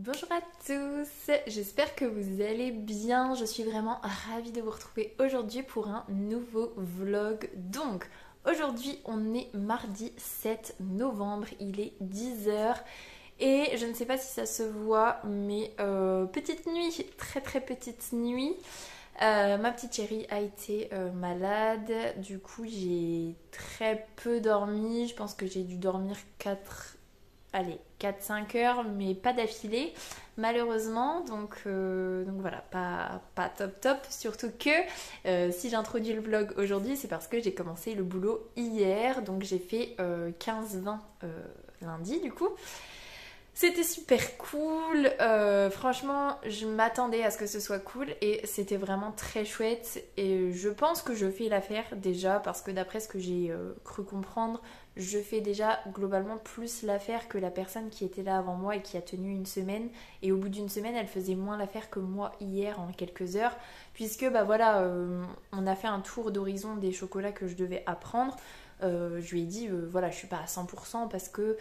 Bonjour à tous, j'espère que vous allez bien, je suis vraiment ravie de vous retrouver aujourd'hui pour un nouveau vlog. Donc aujourd'hui on est mardi 7 novembre, il est 10h et je ne sais pas si ça se voit mais petite nuit, très petite nuit. Ma petite chérie a été malade, du coup j'ai très peu dormi, je pense que j'ai dû dormir 4-5 heures, mais pas d'affilée, malheureusement. Donc voilà, pas top. Surtout que si j'introduis le vlog aujourd'hui, c'est parce que j'ai commencé le boulot hier. Donc j'ai fait 15-20 lundi, du coup. C'était super cool, franchement je m'attendais à ce que ce soit cool et c'était vraiment très chouette et je pense que je fais l'affaire déjà parce que d'après ce que j'ai cru comprendre, je fais déjà globalement plus l'affaire que la personne qui était là avant moi et qui a tenu une semaine, et au bout d'une semaine elle faisait moins l'affaire que moi hier en quelques heures puisque bah voilà, on a fait un tour d'horizon des chocolats que je devais apprendre. Je lui ai dit voilà, je suis pas à 100% parce que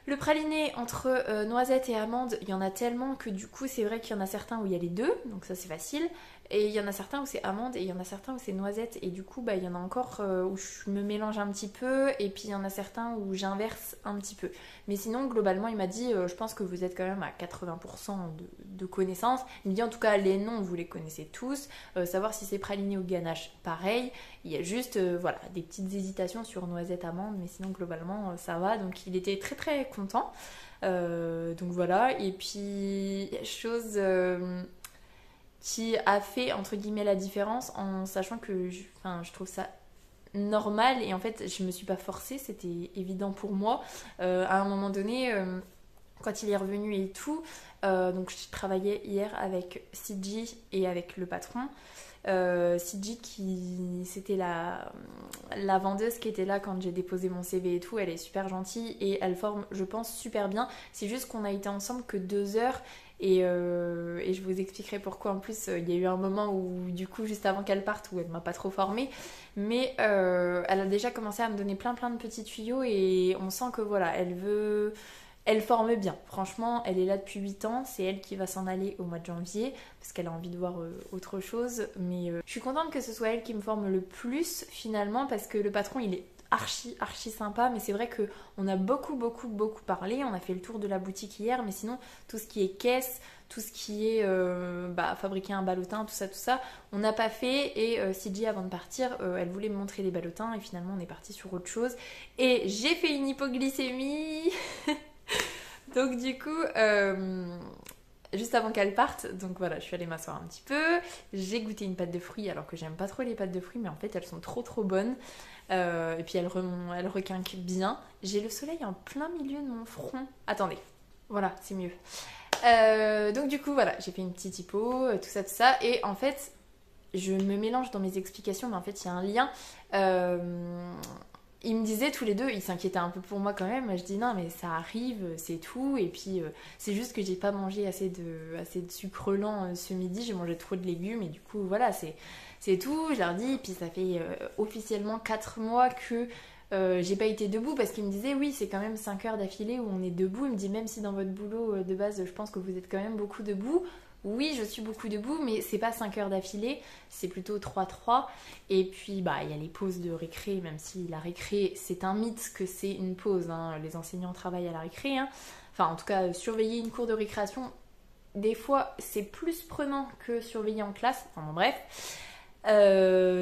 le praliné entre noisettes et amandes, il y en a tellement que du coup c'est vrai qu'il y en a certains où il y a les deux, donc ça c'est facile. Et il y en a certains où c'est amandes et il y en a certains où c'est noisettes. Et du coup bah, il y en a encore où je me mélange un petit peu et puis il y en a certains où j'inverse un petit peu. Mais sinon globalement il m'a dit je pense que vous êtes quand même à 80% de connaissances. Il me dit en tout cas les noms vous les connaissez tous. Savoir si c'est praliné ou ganache pareil. Il y a juste voilà, des petites hésitations sur noisettes, amandes, mais sinon globalement ça va. Donc il était très content. Donc voilà. Et puis chose qui a fait entre guillemets la différence en sachant que je trouve ça normal et en fait je me suis pas forcée, c'était évident pour moi. À un moment donné, quand il est revenu et tout, donc je travaillais hier avec CG et avec le patron. CG c'était la vendeuse qui était là quand j'ai déposé mon CV et tout, elle est super gentille et elle forme je pense super bien. C'est juste qu'on a été ensemble que 2 heures et je vous expliquerai pourquoi. En plus il y a eu un moment où du coup juste avant qu'elle parte où elle m'a pas trop formée, mais elle a déjà commencé à me donner plein de petits tuyaux et on sent que voilà, elle forme bien, franchement, elle est là depuis 8 ans, c'est elle qui va s'en aller au mois de janvier parce qu'elle a envie de voir autre chose. Mais je suis contente que ce soit elle qui me forme le plus finalement parce que le patron il est archi sympa, mais c'est vrai qu'on a beaucoup parlé, on a fait le tour de la boutique hier, mais sinon tout ce qui est caisse, tout ce qui est fabriquer un ballotin, tout ça, on n'a pas fait. Et CG avant de partir, elle voulait me montrer les ballotins et finalement on est parti sur autre chose et j'ai fait une hypoglycémie. Donc du coup, juste avant qu'elle parte, donc voilà, je suis allée m'asseoir un petit peu. J'ai goûté une pâte de fruits alors que j'aime pas trop les pâtes de fruits, mais en fait elles sont trop bonnes. Et puis elles requinquent bien. J'ai le soleil en plein milieu de mon front. Attendez, voilà, c'est mieux. Donc du coup voilà, j'ai fait une petite hypo, tout ça. Et en fait, je me mélange dans mes explications, mais en fait il y a un lien. Ils me disaient tous les deux, ils s'inquiétaient un peu pour moi quand même. Je dis non mais ça arrive, c'est tout. Et puis c'est juste que j'ai pas mangé assez de sucre lent ce midi. J'ai mangé trop de légumes et du coup voilà, c'est tout. Je leur dis. Et puis ça fait officiellement 4 mois que j'ai pas été debout parce qu'ils me disaient oui c'est quand même 5 heures d'affilée où on est debout. Il me dit même si dans votre boulot de base je pense que vous êtes quand même beaucoup debout. Oui, je suis beaucoup debout, mais c'est pas 5 heures d'affilée, c'est plutôt 3-3. Et puis, bah, il y a les pauses de récré, même si la récré, c'est un mythe que c'est une pause. Hein. Les enseignants travaillent à la récré. Hein. Enfin, en tout cas, surveiller une cour de récréation, des fois, c'est plus prenant que surveiller en classe. Enfin, bon, bref.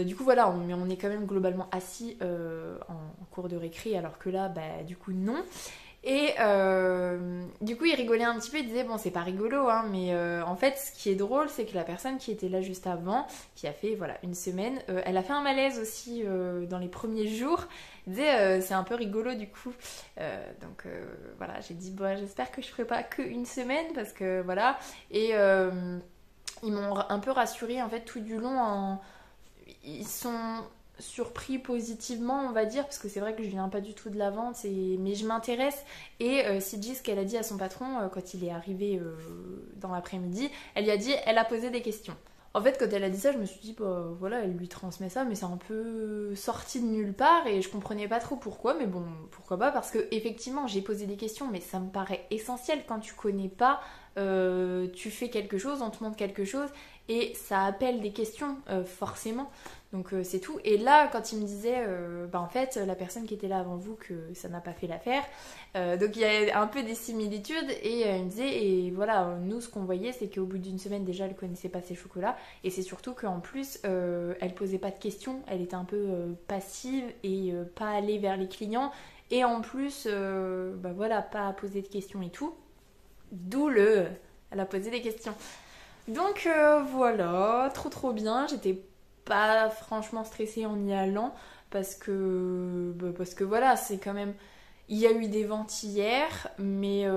Du coup, voilà, on est quand même globalement assis en cours de récré, alors que là, bah, du coup, non. Et du coup il rigolait un petit peu, il disait bon c'est pas rigolo hein, mais en fait ce qui est drôle c'est que la personne qui était là juste avant, qui a fait voilà une semaine, elle a fait un malaise aussi dans les premiers jours. Il disait c'est un peu rigolo du coup. Donc voilà, j'ai dit bon j'espère que je ferai pas qu'une semaine parce que voilà. Et ils m'ont un peu rassurée en fait tout du long. Ils sont surpris positivement on va dire parce que c'est vrai que je viens pas du tout de la vente mais je m'intéresse. Et CG ce qu'elle a dit à son patron quand il est arrivé dans l'après-midi, elle lui a dit, elle a posé des questions En fait, quand elle a dit ça, je me suis dit, bah voilà, elle lui transmet ça, mais c'est un peu sorti de nulle part et je comprenais pas trop pourquoi, mais bon, pourquoi pas, parce que effectivement, j'ai posé des questions, mais ça me paraît essentiel quand tu connais pas, tu fais quelque chose, on te montre quelque chose et ça appelle des questions, forcément. Donc c'est tout. Et là, quand il me disait, bah en fait, la personne qui était là avant vous, que ça n'a pas fait l'affaire, donc il y a un peu des similitudes et il me disait, et voilà, nous ce qu'on voyait, c'est qu'au bout d'une semaine déjà, elle connaissait pas ses chocolats et c'est surtout qu'en plus, elle posait pas de questions, elle était un peu passive et pas allée vers les clients et en plus, bah voilà, pas poser de questions et tout. D'où elle a posé des questions. Donc voilà, trop bien. J'étais pas franchement stressée en y allant parce que voilà, c'est quand même. Il y a eu des ventes hier, mais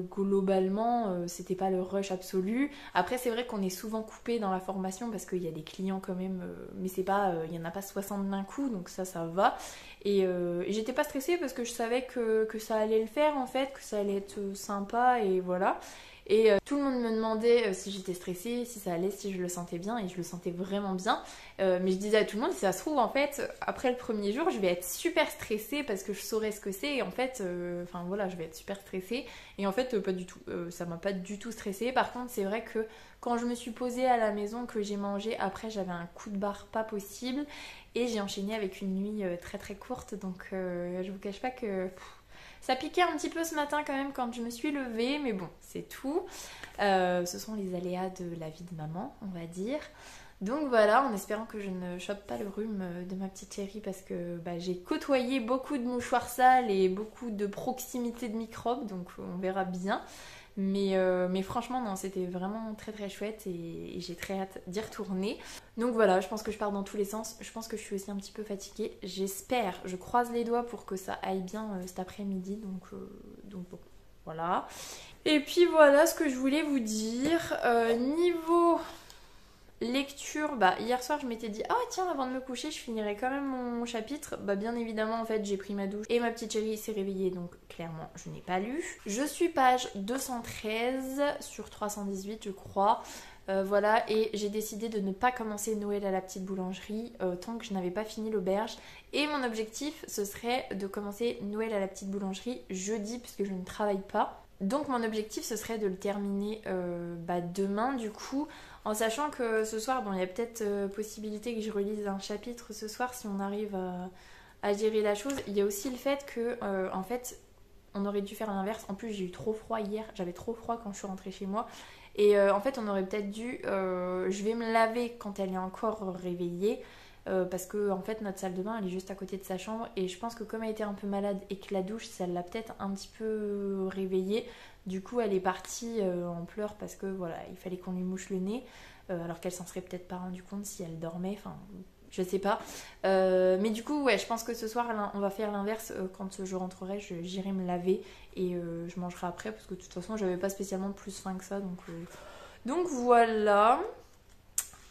globalement, c'était pas le rush absolu. Après, c'est vrai qu'on est souvent coupé dans la formation parce qu'il y a des clients quand même, mais c'est pas, il y en a pas 60 d'un coup, donc ça va. Et j'étais pas stressée parce que je savais que ça allait le faire en fait, que ça allait être sympa et voilà. Et tout le monde me demandait si j'étais stressée, si ça allait, si je le sentais bien, et je le sentais vraiment bien. Mais je disais à tout le monde, si ça se trouve, en fait, après le premier jour, je vais être super stressée parce que je saurais ce que c'est. Et en fait, enfin voilà, je vais être super stressée. Et en fait, pas du tout. Ça m'a pas du tout stressée. Par contre, c'est vrai que quand je me suis posée à la maison, que j'ai mangé, après, j'avais un coup de barre pas possible. Et j'ai enchaîné avec une nuit très courte. Donc, je vous cache pas que. Ça piquait un petit peu ce matin quand même quand je me suis levée, mais bon, c'est tout. Ce sont les aléas de la vie de maman, on va dire. Donc voilà, en espérant que je ne chope pas le rhume de ma petite chérie parce que bah, j'ai côtoyé beaucoup de mouchoirs sales et beaucoup de proximité de microbes, donc on verra bien. Mais franchement, non, c'était vraiment très chouette et j'ai très hâte d'y retourner. Donc voilà, je pense que je pars dans tous les sens. Je pense que je suis aussi un petit peu fatiguée. J'espère, je croise les doigts pour que ça aille bien cet après-midi. Donc bon, voilà. Et puis voilà ce que je voulais vous dire. Niveau lecture, bah hier soir je m'étais dit ah tiens avant de me coucher je finirai quand même mon chapitre. Bah bien évidemment en fait j'ai pris ma douche et ma petite chérie s'est réveillée donc clairement je n'ai pas lu. Je suis page 213 sur 318 je crois. Voilà et j'ai décidé de ne pas commencer Noël à la petite boulangerie tant que je n'avais pas fini l'auberge et mon objectif ce serait de commencer Noël à la petite boulangerie jeudi puisque je ne travaille pas. Donc mon objectif ce serait de le terminer demain du coup en sachant que ce soir, bon il y a peut-être possibilité que je relise un chapitre ce soir si on arrive à gérer la chose. Il y a aussi le fait que en fait on aurait dû faire l'inverse. En plus j'ai eu trop froid hier, j'avais trop froid quand je suis rentrée chez moi. Et en fait on aurait peut-être dû, je vais me laver quand elle est encore réveillée. Parce que en fait notre salle de bain elle est juste à côté de sa chambre et je pense que comme elle était un peu malade et que la douche ça l'a peut-être un petit peu réveillée, du coup elle est partie en pleurs parce que voilà il fallait qu'on lui mouche le nez alors qu'elle s'en serait peut-être pas rendu compte si elle dormait, enfin je sais pas. Mais du coup ouais je pense que ce soir on va faire l'inverse, quand je rentrerai j'irai me laver et je mangerai après parce que de toute façon j'avais pas spécialement plus faim que ça donc voilà.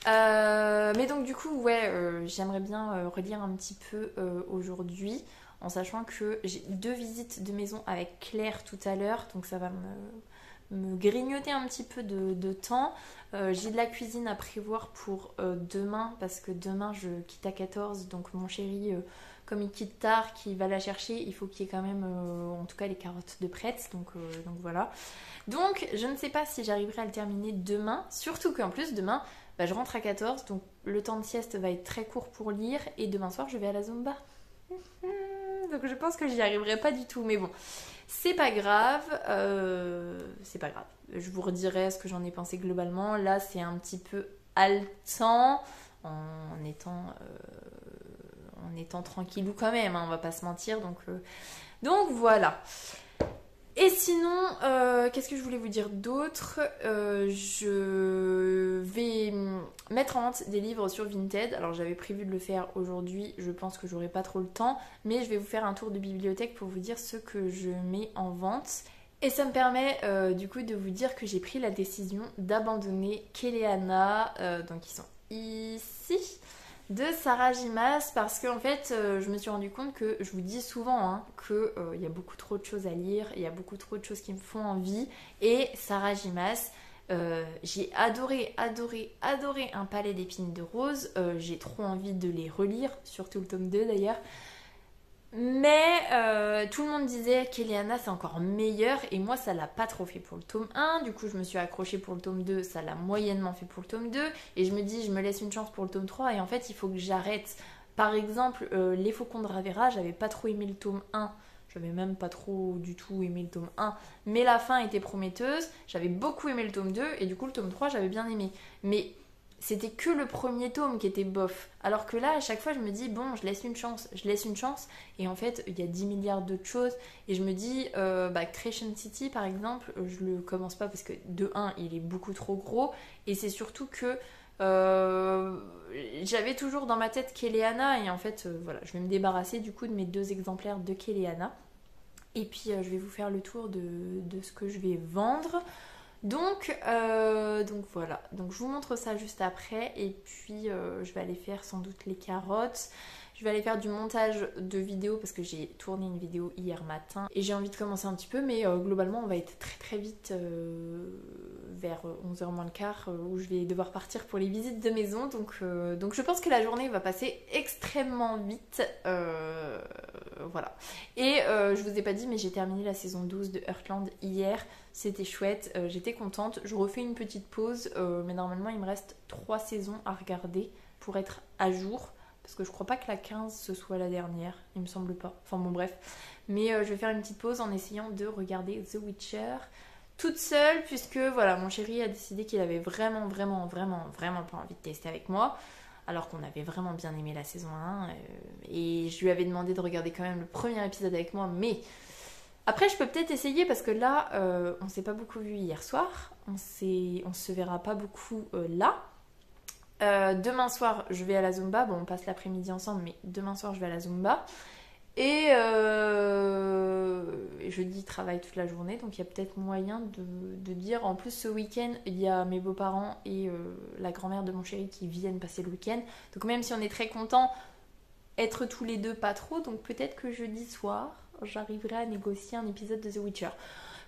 Mais donc du coup ouais j'aimerais bien relire un petit peu aujourd'hui en sachant que j'ai 2 visites de maison avec Claire tout à l'heure donc ça va me grignoter un petit peu de temps. J'ai de la cuisine à prévoir pour demain parce que demain je quitte à 14 donc mon chéri comme il quitte tard, qu'il va la chercher, il faut qu'il y ait quand même en tout cas les carottes de prête donc voilà. Donc je ne sais pas si j'arriverai à le terminer demain, surtout qu'en plus demain je rentre à 14, donc le temps de sieste va être très court pour lire et demain soir je vais à la Zumba. Donc je pense que j'y arriverai pas du tout, mais bon, c'est pas grave, c'est pas grave. Je vous redirai ce que j'en ai pensé globalement. Là c'est un petit peu haletant en étant tranquillou quand même, hein, on va pas se mentir, donc voilà. Et sinon, qu'est-ce que je voulais vous dire d'autre? Je vais mettre en vente des livres sur Vinted. Alors j'avais prévu de le faire aujourd'hui, je pense que j'aurai pas trop le temps, mais je vais vous faire un tour de bibliothèque pour vous dire ce que je mets en vente. Et ça me permet du coup de vous dire que j'ai pris la décision d'abandonner Kéléana, donc ils sont ici, de Sarah Gimas parce que en fait je me suis rendu compte que je vous dis souvent hein, que y a beaucoup trop de choses à lire, il y a beaucoup trop de choses qui me font envie et Sarah Gimas J'ai adoré Un palais d'épines de rose. J'ai trop envie de les relire, surtout le tome 2 d'ailleurs. Mais tout le monde disait qu'Eliana c'est encore meilleur et moi ça l'a pas trop fait pour le tome 1, du coup je me suis accrochée pour le tome 2, ça l'a moyennement fait pour le tome 2 et je me dis je me laisse une chance pour le tome 3 et en fait il faut que j'arrête. Par exemple Les Faucons de Ravera, j'avais pas trop aimé le tome 1, j'avais même pas trop du tout aimé le tome 1, mais la fin était prometteuse, j'avais beaucoup aimé le tome 2 et du coup le tome 3 j'avais bien aimé. Mais c'était que le premier tome qui était bof. Alors que là, à chaque fois, je me dis, bon, je laisse une chance. Et en fait, il y a 10 milliards d'autres choses. Et je me dis, Crescent City, par exemple, je le commence pas parce que, de 1, il est beaucoup trop gros. Et c'est surtout que j'avais toujours dans ma tête Keleana. Et en fait, voilà, je vais me débarrasser du coup de mes 2 exemplaires de Keleana. Et puis, je vais vous faire le tour de ce que je vais vendre. Donc voilà, donc je vous montre ça juste après et puis je vais aller faire sans doute les carottes. Je vais aller faire du montage de vidéos parce que j'ai tourné une vidéo hier matin et j'ai envie de commencer un petit peu, mais globalement on va être très très vite vers 11h moins le quart où je vais devoir partir pour les visites de maison. Donc je pense que la journée va passer extrêmement vite. Voilà. Et je vous ai pas dit, mais j'ai terminé la saison 12 de Heartland hier. C'était chouette, j'étais contente. Je refais une petite pause, mais normalement il me reste 3 saisons à regarder pour être à jour. Parce que je crois pas que la 15 ce soit la dernière, il me semble pas. Enfin bon bref. Mais je vais faire une petite pause en essayant de regarder The Witcher toute seule, puisque voilà, mon chéri a décidé qu'il avait vraiment pas envie de tester avec moi. Alors qu'on avait vraiment bien aimé la saison 1. Et je lui avais demandé de regarder quand même le premier épisode avec moi, mais... Après, je peux peut-être essayer parce que là, on s'est pas beaucoup vu hier soir. On se verra pas beaucoup là. Demain soir, je vais à la Zumba. Bon, on passe l'après-midi ensemble, mais demain soir, je vais à la Zumba. Et jeudi, travaille toute la journée. Donc, il y a peut-être moyen de dire. En plus, ce week-end, il y a mes beaux-parents et la grand-mère de mon chéri qui viennent passer le week-end. Donc, même si on est très contents, être tous les deux pas trop. Donc, peut-être que jeudi soir... j'arriverai à négocier un épisode de The Witcher.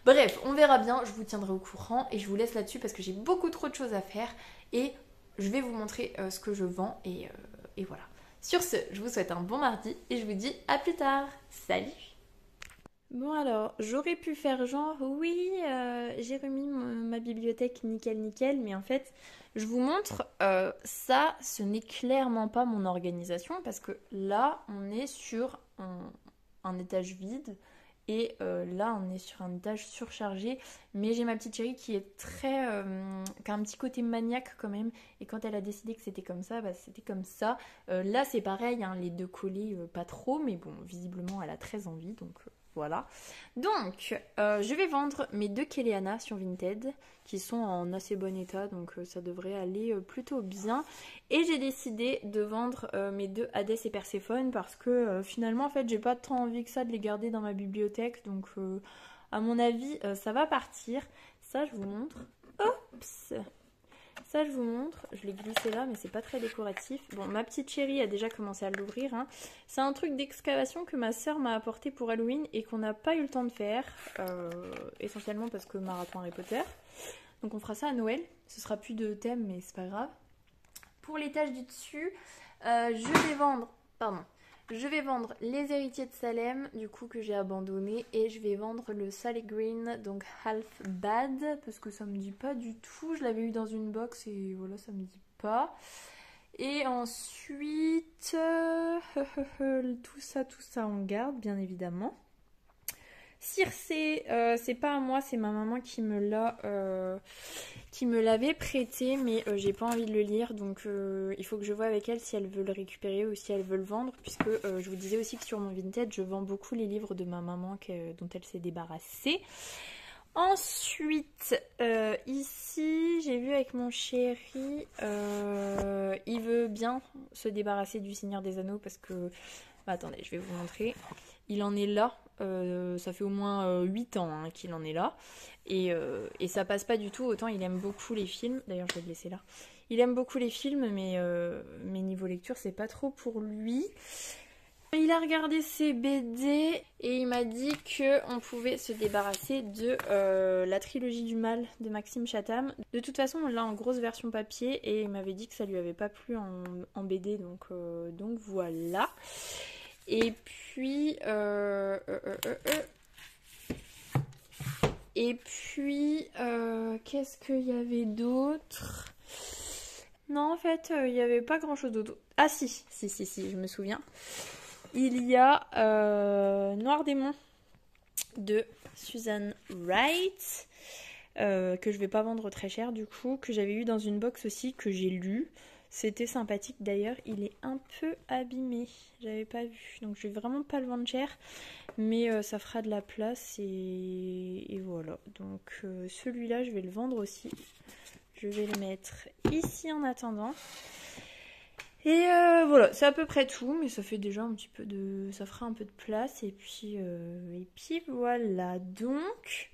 Bref, on verra bien, je vous tiendrai au courant et je vous laisse là-dessus parce que j'ai beaucoup trop de choses à faire et je vais vous montrer ce que je vends et voilà. Sur ce, je vous souhaite un bon mardi et je vous dis à plus tard. Salut! Bon alors, j'aurais pu faire genre, oui, j'ai remis ma bibliothèque nickel, mais en fait, je vous montre, ça, ce n'est clairement pas mon organisation parce que là, on est sur un étage vide et là on est sur un étage surchargé, mais j'ai ma petite chérie qui est très qui a un petit côté maniaque quand même et quand elle a décidé que c'était comme ça, bah, c'était comme ça. Là c'est pareil, hein, les 2 collés pas trop, mais bon visiblement elle a très envie, donc voilà. Donc je vais vendre mes 2 Keleana sur Vinted qui sont en assez bon état, donc ça devrait aller plutôt bien. Et j'ai décidé de vendre mes 2 Hadès et Perséphone parce que finalement en fait j'ai pas tant envie que ça de les garder dans ma bibliothèque, donc à mon avis ça va partir. Ça je vous montre. Oups! Ça je vous montre, je l'ai glissé là mais c'est pas très décoratif. Bon, ma petite chérie a déjà commencé à l'ouvrir, hein. C'est un truc d'excavation que ma soeur m'a apporté pour Halloween et qu'on n'a pas eu le temps de faire, essentiellement parce que marathon Harry Potter. Donc on fera ça à Noël, ce sera plus de thème mais c'est pas grave. Pour l'étage du dessus, je vais vendre les héritiers de Salem, du coup que j'ai abandonné, et je vais vendre le Sally Green, donc Half Bad, parce que ça me dit pas du tout. Je l'avais eu dans une box et voilà, ça me dit pas. Et ensuite, tout ça on garde, bien évidemment. Circé, c'est pas à moi, c'est ma maman qui me l'avait prêté, mais j'ai pas envie de le lire, donc il faut que je vois avec elle si elle veut le récupérer ou si elle veut le vendre, puisque je vous disais aussi que sur mon Vinted, je vends beaucoup les livres de ma maman dont elle s'est débarrassée. Ensuite, ici, j'ai vu avec mon chéri, il veut bien se débarrasser du Seigneur des Anneaux parce que... Bah, attendez, je vais vous montrer. Il en est là, ça fait au moins 8 ans hein, qu'il en est là. Et ça passe pas du tout, autant il aime beaucoup les films. D'ailleurs, je vais le laisser là. Il aime beaucoup les films, mais niveau lecture, c'est pas trop pour lui. Il a regardé ses BD et il m'a dit qu'on pouvait se débarrasser de la trilogie du mal de Maxime Chatham. De toute façon, on l'a en grosse version papier et il m'avait dit que ça lui avait pas plu en BD, donc voilà. Et puis... qu'est-ce qu'il y avait d'autre? Non, en fait, il n'y avait pas grand-chose d'autre. Ah si, je me souviens. Il y a Noir Démon de Susan Wright, que je vais pas vendre très cher du coup, que j'avais eu dans une box aussi, que j'ai lu. C'était sympathique d'ailleurs, il est un peu abîmé, j'avais pas vu, donc je vais vraiment pas le vendre cher, mais ça fera de la place et voilà. Donc celui-là je vais le vendre aussi, je vais le mettre ici en attendant. Et voilà, c'est à peu près tout, mais ça fait déjà un petit peu de... ça fera un peu de place, et puis voilà, donc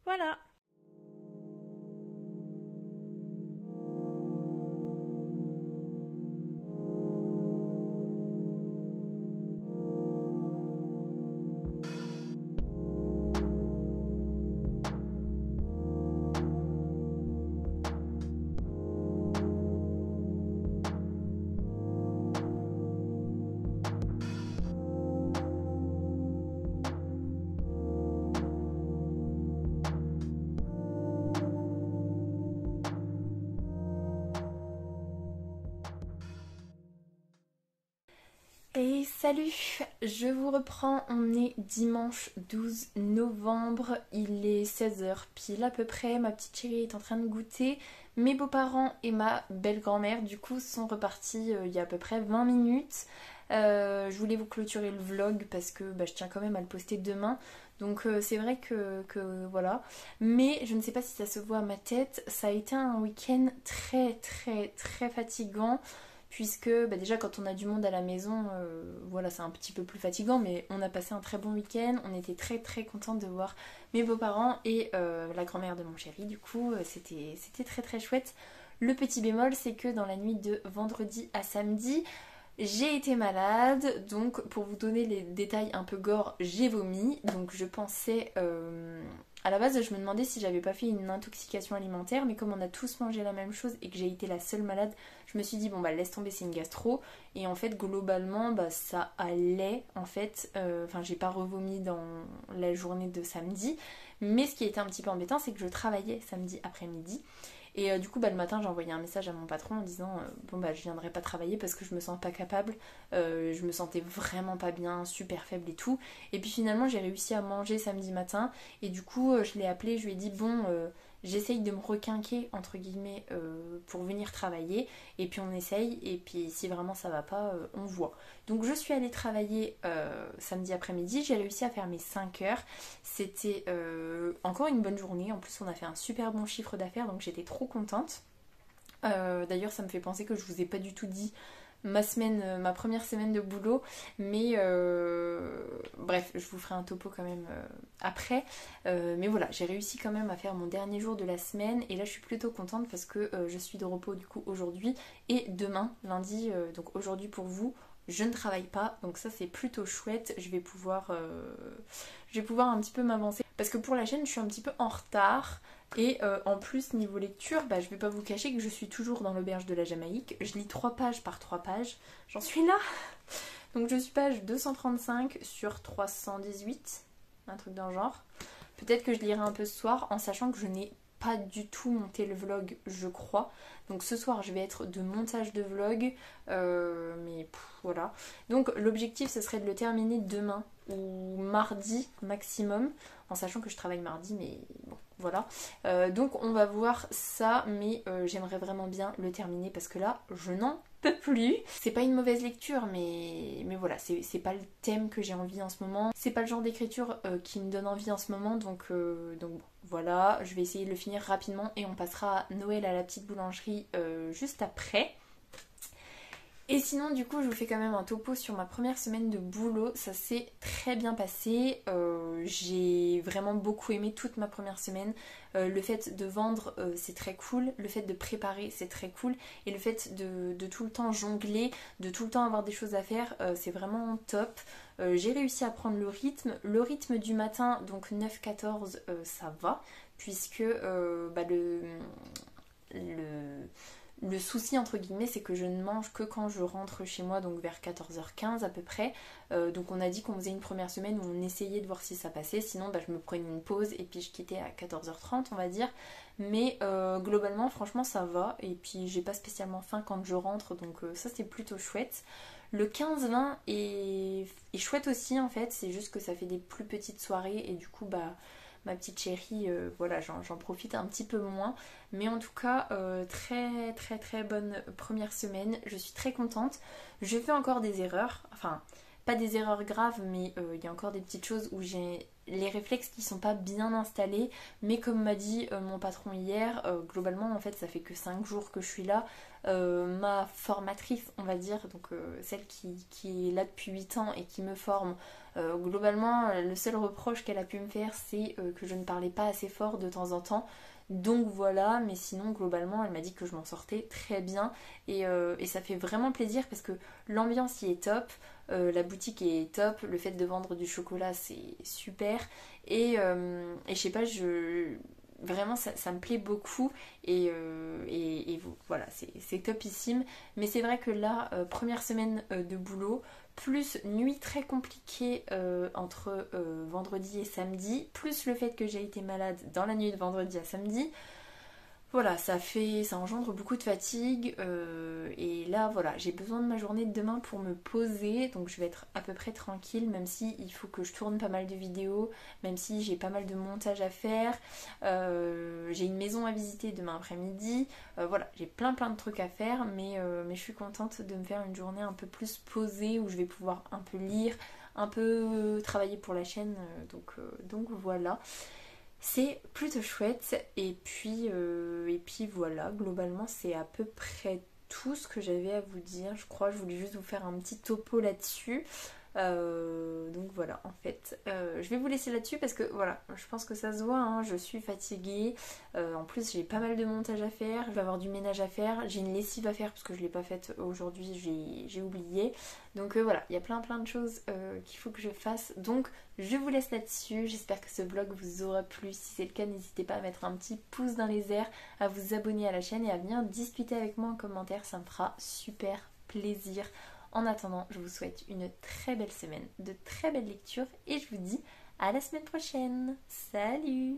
voilà. Et salut, je vous reprends, on est dimanche 12 novembre, il est 16h pile à peu près, ma petite chérie est en train de goûter, mes beaux-parents et ma belle-grand-mère du coup sont repartis il y a à peu près 20 minutes. Je voulais vous clôturer le vlog parce que je tiens quand même à le poster demain, donc c'est vrai que voilà, mais je ne sais pas si ça se voit à ma tête, ça a été un week-end très fatigant. Puisque déjà quand on a du monde à la maison, voilà, c'est un petit peu plus fatigant, mais on a passé un très bon week-end, on était très contente de voir mes beaux-parents et la grand-mère de mon chéri, du coup c'était très chouette. Le petit bémol, c'est que dans la nuit de vendredi à samedi, j'ai été malade, donc pour vous donner les détails un peu gore, j'ai vomi, donc je pensais... À la base, je me demandais si j'avais pas fait une intoxication alimentaire, mais comme on a tous mangé la même chose et que j'ai été la seule malade, je me suis dit bon laisse tomber, c'est une gastro. Et en fait globalement ça allait en fait. Enfin j'ai pas revomi dans la journée de samedi, mais ce qui était un petit peu embêtant, c'est que je travaillais samedi après-midi. Et du coup le matin j'ai envoyé un message à mon patron en disant je viendrai pas travailler parce que je me sens pas capable, je me sentais vraiment pas bien, super faible et tout. Et puis finalement j'ai réussi à manger samedi matin et du coup je l'ai appelé, je lui ai dit j'essaye de me requinquer entre guillemets pour venir travailler et puis on essaye et puis si vraiment ça va pas on voit. Donc je suis allée travailler samedi après-midi, j'ai réussi à faire mes 5 heures, c'était encore une bonne journée, en plus on a fait un super bon chiffre d'affaires donc j'étais trop contente. D'ailleurs ça me fait penser que je vous ai pas du tout dit ma première semaine de boulot, mais bref, je vous ferai un topo quand même après, mais voilà, j'ai réussi quand même à faire mon dernier jour de la semaine et là je suis plutôt contente parce que je suis de repos du coup aujourd'hui et demain, lundi, donc aujourd'hui pour vous, je ne travaille pas, donc ça c'est plutôt chouette, je vais pouvoir un petit peu m'avancer parce que pour la chaîne je suis un petit peu en retard. Et en plus niveau lecture, je vais pas vous cacher que je suis toujours dans l'auberge de la Jamaïque. Je lis 3 pages par 3 pages. J'en suis là. Donc je suis page 235 sur 318. Un truc dans le genre. Peut-être que je lirai un peu ce soir en sachant que je n'ai pas du tout monté le vlog, je crois. Donc ce soir je vais être de montage de vlog. Voilà. Donc l'objectif ce serait de le terminer demain ou mardi maximum. En sachant que je travaille mardi, mais bon, voilà. Donc on va voir ça, mais j'aimerais vraiment bien le terminer parce que là, je n'en peux plus. C'est pas une mauvaise lecture, mais voilà, c'est pas le thème que j'ai envie en ce moment. C'est pas le genre d'écriture qui me donne envie en ce moment, donc bon, voilà. Je vais essayer de le finir rapidement et on passera à Noël à la petite boulangerie juste après. Et sinon du coup je vous fais quand même un topo sur ma première semaine de boulot, ça s'est très bien passé, j'ai vraiment beaucoup aimé toute ma première semaine, le fait de vendre c'est très cool, le fait de préparer c'est très cool et le fait de tout le temps jongler, de tout le temps avoir des choses à faire c'est vraiment top. J'ai réussi à prendre le rythme du matin donc 9-14 ça va puisque bah, le le souci entre guillemets c'est que je ne mange que quand je rentre chez moi donc vers 14h15 à peu près. Donc on a dit qu'on faisait une première semaine où on essayait de voir si ça passait, sinon bah, je me prenais une pause et puis je quittais à 14h30 on va dire. Mais globalement franchement ça va et puis j'ai pas spécialement faim quand je rentre donc ça c'est plutôt chouette. Le 15-20 est chouette aussi en fait, c'est juste que ça fait des plus petites soirées et du coup bah ma petite chérie, voilà, j'en profite un petit peu moins. Mais en tout cas, très très très bonne première semaine. Je suis très contente. Je fais encore des erreurs. Enfin, pas des erreurs graves, mais il y a encore des petites choses où j'ai les réflexes qui sont pas bien installés. Mais comme m'a dit mon patron hier, globalement, en fait, ça fait que 5 jours que je suis là. Ma formatrice, on va dire, donc celle qui est là depuis 8 ans et qui me forme, globalement, le seul reproche qu'elle a pu me faire, c'est que je ne parlais pas assez fort de temps en temps. Donc voilà, mais sinon, globalement, elle m'a dit que je m'en sortais très bien. Et ça fait vraiment plaisir parce que l'ambiance y est top, la boutique est top, le fait de vendre du chocolat, c'est super. Et je sais pas, vraiment ça me plaît beaucoup et voilà c'est topissime, mais c'est vrai que là première semaine de boulot plus nuit très compliquée entre vendredi et samedi, plus le fait que j'ai été malade dans la nuit de vendredi à samedi. Voilà, ça engendre beaucoup de fatigue et là voilà, j'ai besoin de ma journée de demain pour me poser, donc je vais être à peu près tranquille, même si il faut que je tourne pas mal de vidéos, même si j'ai pas mal de montage à faire, j'ai une maison à visiter demain après-midi, voilà, j'ai plein de trucs à faire, mais je suis contente de me faire une journée un peu plus posée où je vais pouvoir un peu lire, un peu travailler pour la chaîne, donc voilà. C'est plutôt chouette et puis voilà, globalement c'est à peu près tout ce que j'avais à vous dire. Je crois que je voulais juste vous faire un petit topo là-dessus. Donc voilà, en fait, je vais vous laisser là-dessus parce que voilà, je pense que ça se voit, hein, je suis fatiguée. En plus, j'ai pas mal de montage à faire, je vais avoir du ménage à faire, j'ai une lessive à faire parce que je l'ai pas faite aujourd'hui, j'ai oublié. Donc voilà, il y a plein de choses qu'il faut que je fasse. Donc je vous laisse là-dessus. J'espère que ce vlog vous aura plu. Si c'est le cas, n'hésitez pas à mettre un petit pouce dans les airs, à vous abonner à la chaîne et à venir discuter avec moi en commentaire, ça me fera super plaisir. En attendant, je vous souhaite une très belle semaine, de très belles lectures et je vous dis à la semaine prochaine. Salut!